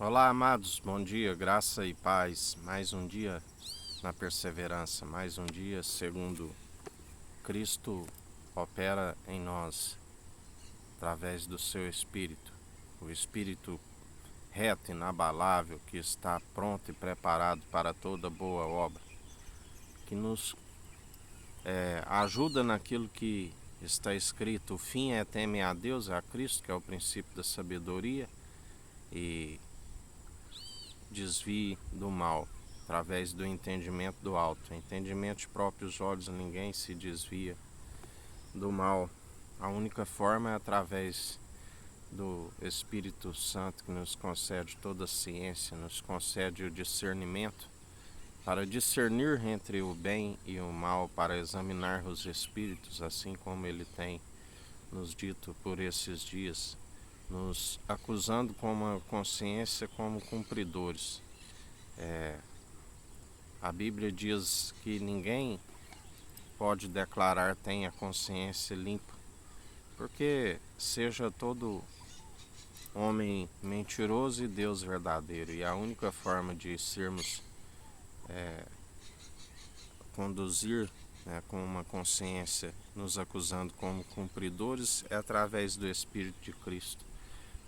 Olá, amados, bom dia, graça e paz. Mais um dia na perseverança, mais um dia segundo Cristo opera em nós através do seu Espírito, o Espírito reto, inabalável, que está pronto e preparado para toda boa obra, que nos ajuda naquilo que está escrito: o fim é temer a Deus, a Cristo, que é o princípio da sabedoria, e desvie do mal, através do entendimento do alto. Entendimento de próprios olhos, ninguém se desvia do mal. A única forma é através do Espírito Santo, que nos concede toda a ciência, nos concede o discernimento, para discernir entre o bem e o mal, para examinar os espíritos, assim como ele tem nos dito por esses dias, nos acusando com uma consciência como cumpridores. A Bíblia diz que ninguém pode declarar tem a consciência limpa, porque seja todo homem mentiroso e Deus verdadeiro, e a única forma de sermos conduzir com uma consciência nos acusando como cumpridores é através do Espírito de Cristo.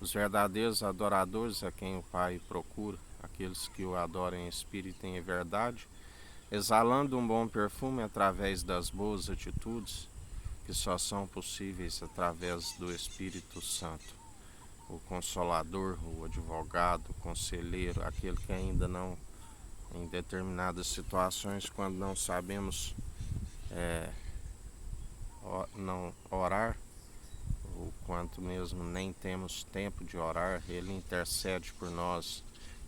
Os verdadeiros adoradores a quem o Pai procura, aqueles que o adoram em espírito e em verdade, exalando um bom perfume através das boas atitudes, que só são possíveis através do Espírito Santo, o Consolador, o advogado, o conselheiro, aquele que ainda não, em determinadas situações, quando não sabemos não orar, ou quanto mesmo nem temos tempo de orar, ele intercede por nós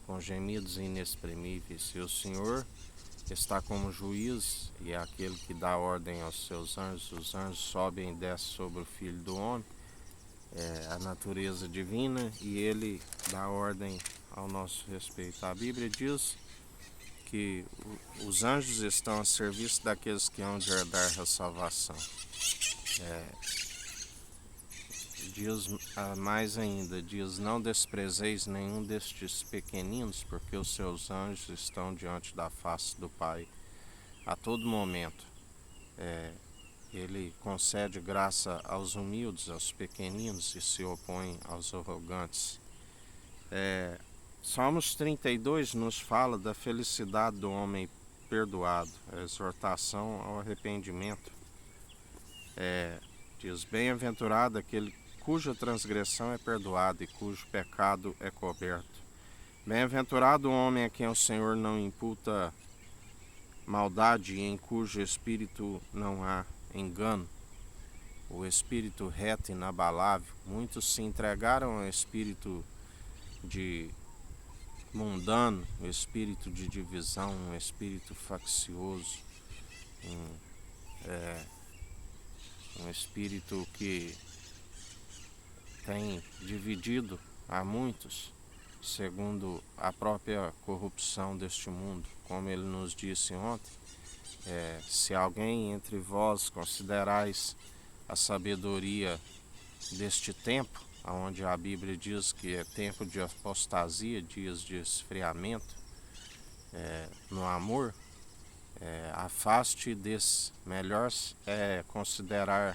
com gemidos inexprimíveis. E o Senhor está como juiz e é aquele que dá ordem aos seus anjos. Os anjos sobem e descem sobre o Filho do Homem, a natureza divina, e ele dá ordem ao nosso respeito. A Bíblia diz que os anjos estão a serviço daqueles que hão de herdar a salvação. Diz mais ainda, diz: não desprezeis nenhum destes pequeninos, porque os seus anjos estão diante da face do Pai a todo momento. Ele concede graça aos humildes, aos pequeninos, e se opõe aos arrogantes. Salmos 32 nos fala da felicidade do homem perdoado, a exortação ao arrependimento. Diz: bem-aventurado aquele cuja transgressão é perdoada e cujo pecado é coberto. Bem-aventurado o homem a quem o Senhor não imputa maldade e em cujo espírito não há engano. O espírito reto e inabalável. Muitos se entregaram ao espírito de mundano, o espírito de divisão, um espírito faccioso, um espírito que tem dividido a muitos, segundo a própria corrupção deste mundo. Como ele nos disse ontem, se alguém entre vós considerais a sabedoria deste tempo, onde a Bíblia diz que é tempo de apostasia, dias de esfriamento no amor, afaste desse. Melhor é considerar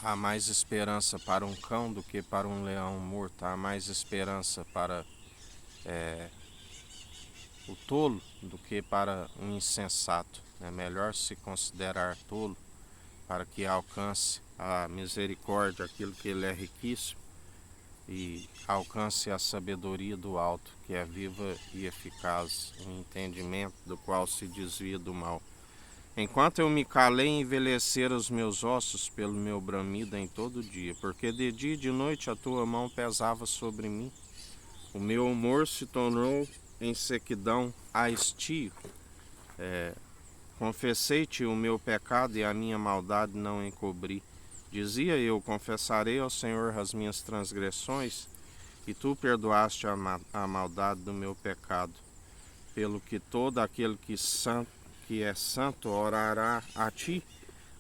há mais esperança para um cão do que para um leão morto. Há mais esperança para o tolo do que para um insensato. É melhor se considerar tolo para que alcance a misericórdia, aquilo que ele é riquíssimo, e alcance a sabedoria do alto, que é viva e eficaz, um entendimento do qual se desvia do mal. Enquanto eu me calei, envelheceram os meus ossos pelo meu bramido em todo dia, porque de dia e de noite a tua mão pesava sobre mim. O meu humor se tornou em sequidão a estio. Confessei-te o meu pecado e a minha maldade não encobri. Dizia eu: confessarei ao Senhor as minhas transgressões, e tu perdoaste a maldade do meu pecado. Pelo que todo aquele que é santo orará a ti,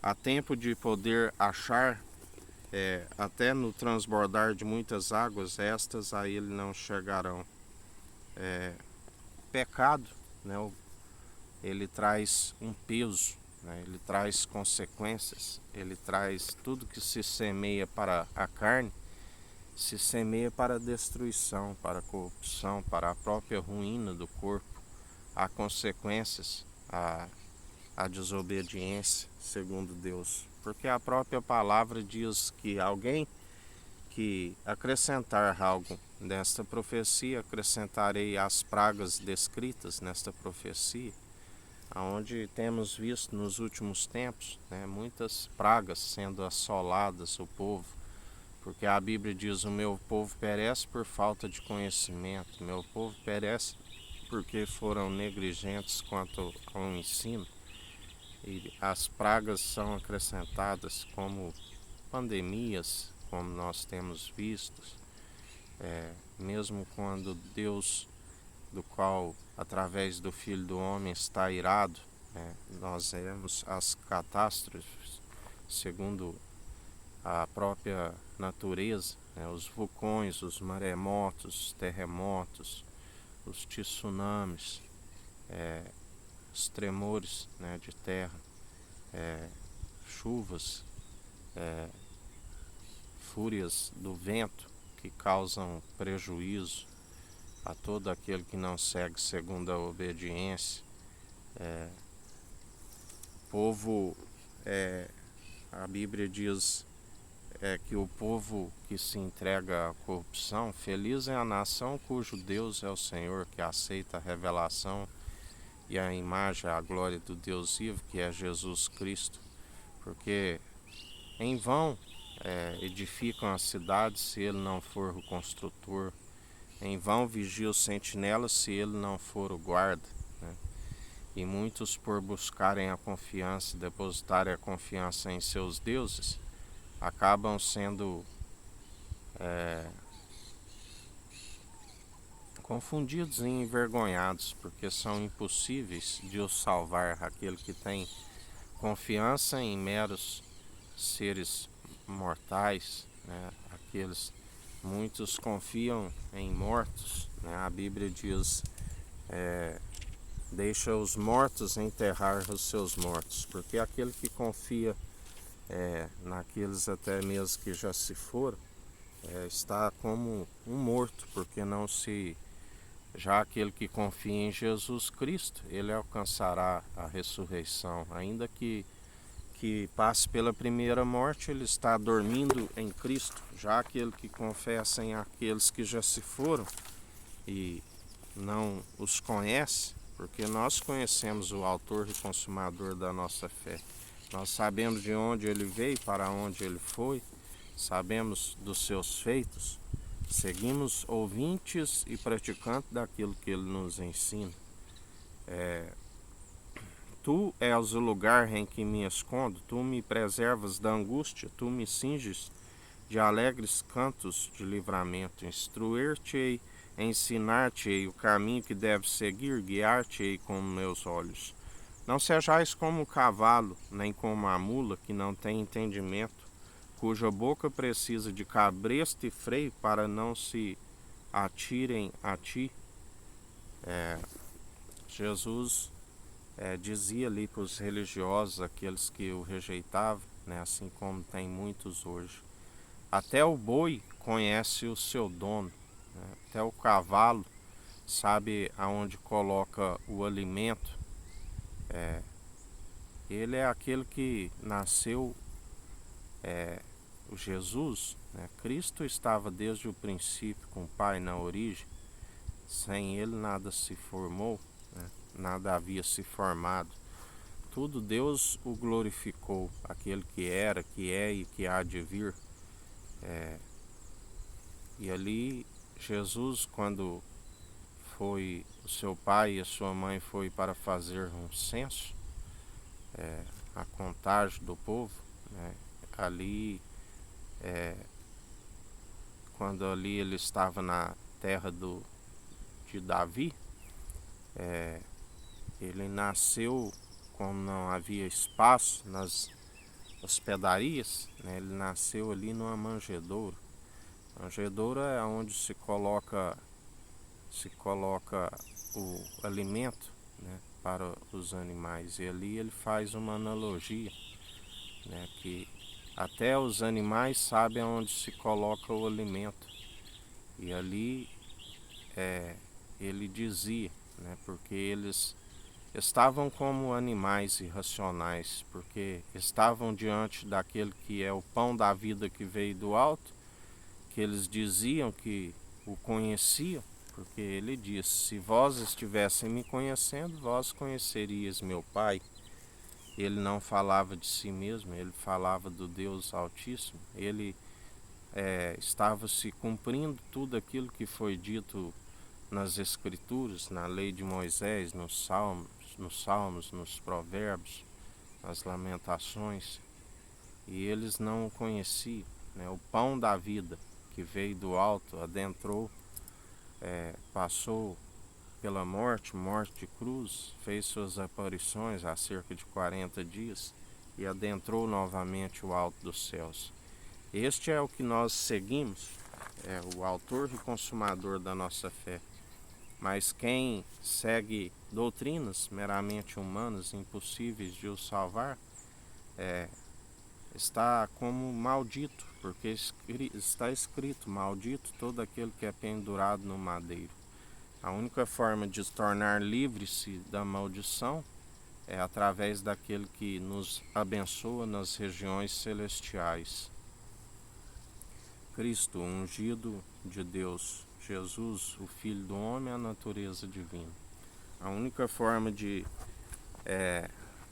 a tempo de poder achar até no transbordar de muitas águas, estas a ele não chegarão. Pecado, né, ele traz um peso, né, ele traz consequências, ele traz tudo que se semeia para a carne, se semeia para a destruição, para a corrupção, para a própria ruína do corpo. Há consequências à desobediência, segundo Deus. Porque a própria palavra diz que alguém que acrescentar algo nesta profecia, acrescentarei as pragas descritas nesta profecia, onde temos visto nos últimos tempos, né, muitas pragas sendo assoladas o povo, porque a Bíblia diz: o meu povo perece por falta de conhecimento, o meu povo perece porque foram negligentes quanto ao ensino. E as pragas são acrescentadas como pandemias, como nós temos visto, mesmo quando Deus, do qual através do Filho do Homem está irado, nós vemos as catástrofes segundo a própria natureza, os vulcões, os maremotos, os terremotos, os tsunamis, os tremores, de terra, chuvas, fúrias do vento que causam prejuízo a todo aquele que não segue segundo a obediência. Povo, a Bíblia diz que o povo que se entrega à corrupção, feliz é a nação cujo Deus é o Senhor, que aceita a revelação e a imagem, a glória do Deus vivo, que é Jesus Cristo. Porque em vão edificam a cidade se ele não for o construtor. Em vão vigia o sentinela se ele não for o guarda. E muitos, por buscarem a confiança, depositarem a confiança em seus deuses, acabam sendo confundidos e envergonhados, porque são impossíveis de os salvar. Aquele que tem confiança em meros seres mortais, muitos confiam em mortos, a Bíblia diz: deixa os mortos enterrar os seus mortos, porque aquele que confia naqueles até mesmo que já se foram, está como um morto, porque não se... Já aquele que confia em Jesus Cristo, ele alcançará a ressurreição, ainda que passe pela primeira morte, ele está dormindo em Cristo. Já aquele que confessa em aqueles que já se foram e não os conhece, porque nós conhecemos o autor e consumador da nossa fé. Nós sabemos de onde ele veio, para onde ele foi, sabemos dos seus feitos, seguimos ouvintes e praticantes daquilo que ele nos ensina. Tu és o lugar em que me escondo, tu me preservas da angústia, tu me cinges de alegres cantos de livramento. Instruir-te-ei, ensinar-te-ei o caminho que deves seguir, guiar-te-ei com meus olhos. Não sejais como o cavalo, nem como a mula que não tem entendimento, cuja boca precisa de cabresto e freio para não se atirem a ti. Jesus dizia ali para os religiosos, aqueles que o rejeitavam, assim como tem muitos hoje: até o boi conhece o seu dono, até o cavalo sabe aonde coloca o alimento. Ele é aquele que nasceu, o Jesus, Cristo estava desde o princípio com o Pai na origem. Sem ele nada se formou, nada havia se formado. Tudo Deus o glorificou, aquele que era, que é e que há de vir. E ali Jesus, quando foi, o seu pai e a sua mãe foi para fazer um censo, a contagem do povo, ali, quando ali ele estava na terra de Davi, ele nasceu como não havia espaço hospedarias, né? Ele nasceu ali numa manjedoura. Manjedoura é onde se coloca o alimento, né, para os animais. E ali ele faz uma analogia, né, que até os animais sabem onde se coloca o alimento. E ali ele dizia, né, porque eles estavam como animais irracionais, porque estavam diante daquele que é o pão da vida que veio do alto, que eles diziam que o conheciam, porque ele disse: se vós estivessem me conhecendo, vós conhecerias meu Pai. Ele não falava de si mesmo, ele falava do Deus Altíssimo. Ele estava se cumprindo tudo aquilo que foi dito nas Escrituras, na lei de Moisés, nos Salmos, nos Provérbios, nas Lamentações. E eles não o conheciam, né? O pão da vida que veio do alto, adentrou, passou pela morte de cruz, fez suas aparições há cerca de 40 dias e adentrou novamente o alto dos céus. Este é o que nós seguimos, é o autor e consumador da nossa fé. Mas quem segue doutrinas meramente humanas, impossíveis de o salvar, está como maldito, porque está escrito: maldito todo aquele que é pendurado no madeiro. A única forma de se tornar livre-se da maldição é através daquele que nos abençoa nas regiões celestiais. Cristo, o ungido de Deus, Jesus, o Filho do Homem, a natureza divina. A única forma de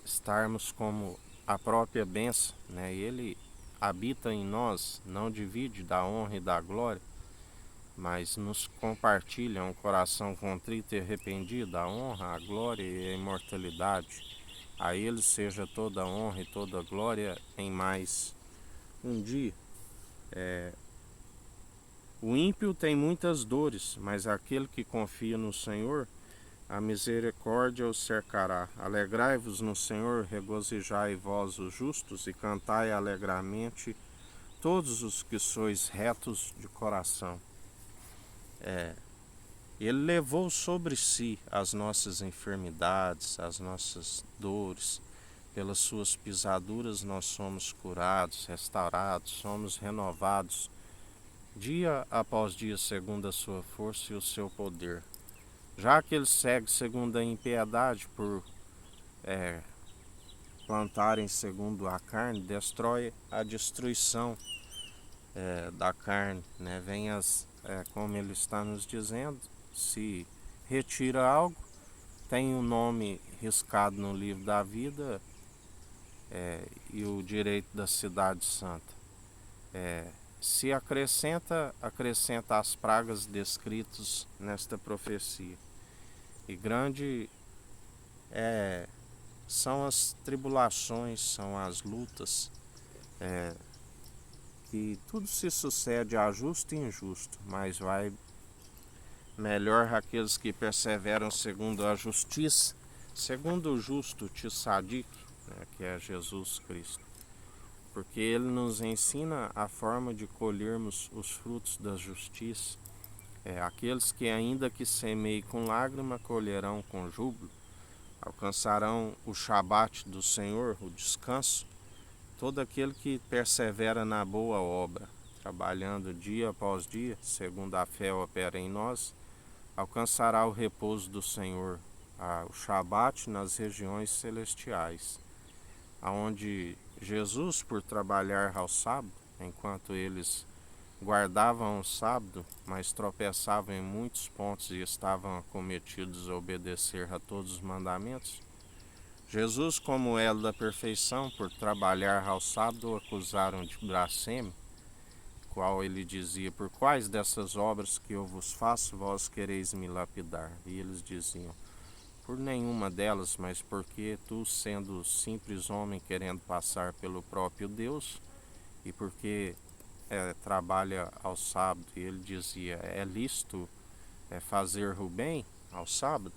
estarmos como a própria bênção, né? Ele habita em nós, não divide da honra e da glória, mas nos compartilha um coração contrito e arrependido, a honra, a glória e a imortalidade. A ele seja toda a honra e toda a glória em mais um dia. O ímpio tem muitas dores, mas aquele que confia no Senhor, a misericórdia o cercará. Alegrai-vos no Senhor, regozijai vós os justos, e cantai alegremente todos os que sois retos de coração. Ele levou sobre si as nossas enfermidades, as nossas dores. Pelas suas pisaduras nós somos curados, restaurados, somos renovados dia após dia segundo a sua força e o seu poder. Já aquele segue segundo a impiedade, por plantarem segundo a carne, destrói a destruição da carne, né? Como ele está nos dizendo, se retira algo, tem o nome riscado no livro da vida e o direito da cidade santa. Se acrescenta as pragas descritas nesta profecia. E grande são as tribulações, são as lutas, que tudo se sucede a justo e injusto, mas vai melhor aqueles que perseveram segundo a justiça, segundo o justo Tzadik, né, que é Jesus Cristo. Porque ele nos ensina a forma de colhermos os frutos da justiça. Aqueles que ainda que semeiem com lágrima, colherão com júbilo, alcançarão o Shabat do Senhor, o descanso. Todo aquele que persevera na boa obra, trabalhando dia após dia, segundo a fé opera em nós, alcançará o repouso do Senhor, o Shabat nas regiões celestiais, aonde Jesus, por trabalhar ao sábado, enquanto eles guardavam o sábado, mas tropeçavam em muitos pontos e estavam acometidos a obedecer a todos os mandamentos, Jesus, como elo da perfeição, por trabalhar ao sábado, o acusaram de blasfêmia, qual ele dizia: por quais dessas obras que eu vos faço, vós quereis me lapidar? E eles diziam: por nenhuma delas, mas porque tu, sendo simples homem, querendo passar pelo próprio Deus, e porque trabalha ao sábado. E ele dizia: é lícito fazer o bem ao sábado?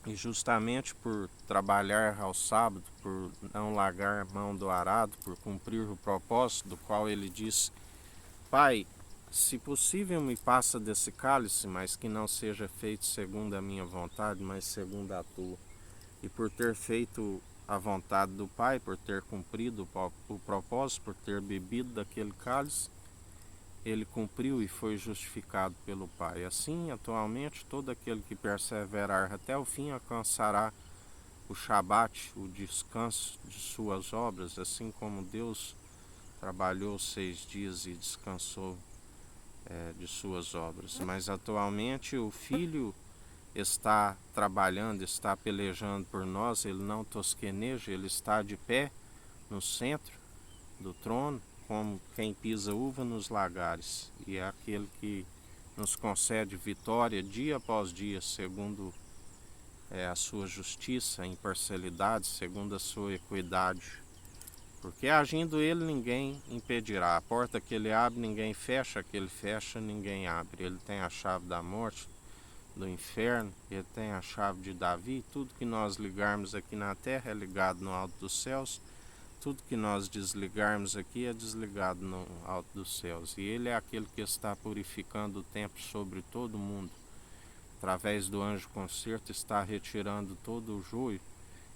E justamente por trabalhar ao sábado, por não largar a mão do arado, por cumprir o propósito do qual ele disse: Pai, se possível me passa desse cálice, mas que não seja feito segundo a minha vontade, mas segundo a tua. E por ter feito a vontade do Pai, por ter cumprido o propósito, por ter bebido daquele cálice, ele cumpriu e foi justificado pelo Pai. Assim, atualmente, todo aquele que perseverar até o fim alcançará o Shabat, o descanso de suas obras, assim como Deus trabalhou 6 dias e descansou de suas obras. Mas atualmente o Filho está trabalhando, está pelejando por nós, ele não tosqueneja, ele está de pé no centro do trono, como quem pisa uva nos lagares, e é aquele que nos concede vitória dia após dia, segundo a sua justiça, a imparcialidade, segundo a sua equidade. Porque agindo ele, ninguém impedirá. A porta que ele abre, ninguém fecha. A que ele fecha, ninguém abre. Ele tem a chave da morte, do inferno. Ele tem a chave de Davi. Tudo que nós ligarmos aqui na terra é ligado no alto dos céus. Tudo que nós desligarmos aqui é desligado no alto dos céus. E ele é aquele que está purificando o tempo sobre todo mundo. Através do anjo concerto, está retirando todo o joio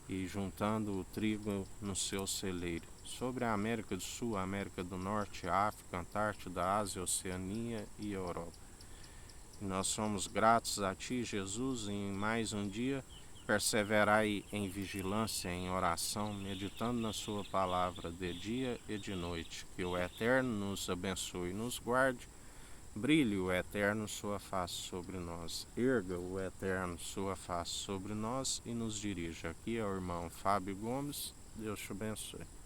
e juntando o trigo no seu celeiro. Sobre a América do Sul, a América do Norte, a África, a Antártida, a Ásia, a Oceania e a Europa. E nós somos gratos a Ti, Jesus, em mais um dia. Perseverai em vigilância, em oração, meditando na Sua palavra de dia e de noite. Que o Eterno nos abençoe e nos guarde. Brilhe o Eterno sua face sobre nós. Erga o Eterno sua face sobre nós e nos dirija. Aqui é o irmão Fábio Gomes. Deus te abençoe.